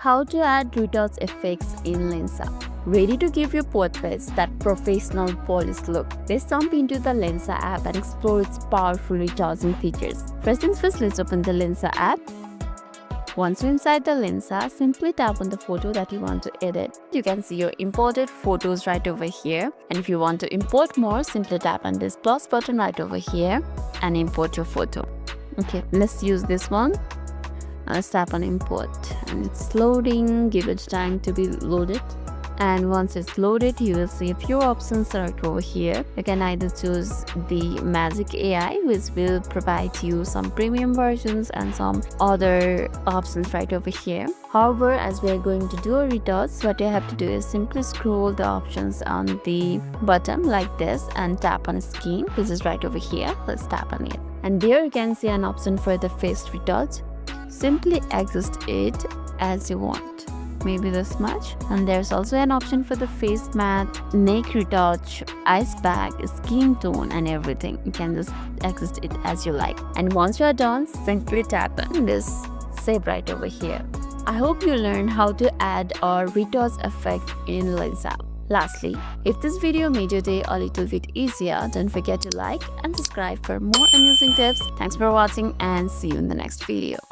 How to add retouch effects in Lensa. Ready to give your portraits that professional polished look? Let's jump into the Lensa app and explore its powerful retouching features. First things first, let's open the Lensa app. Once you're inside the Lensa, simply tap on the photo that you want to edit. You can see your imported photos right over here. And if you want to import more, simply tap on this plus button right over here and import your photo. Okay, let's use this one. Let's tap on import and it's loading. Give it time to be loaded. And once it's loaded, you will see a few options right over here. You can either choose the Magic AI, which will provide you some premium versions and some other options right over here. However, as we are going to do a retouch, what you have to do is simply scroll the options on the bottom like this and tap on skin, which is right over here. Let's tap on it. And there you can see an option for the face retouch. Simply adjust it as you want. Maybe this much. And there's also an option for the face matte, neck retouch, ice bag, skin tone and everything. You can just adjust it as you like. And once you are done, simply tap on this save right over here. I hope you learned how to add a retouch effect in Lensa. Lastly, if this video made your day a little bit easier, don't forget to like and subscribe for more amusing tips. Thanks for watching and see you in the next video.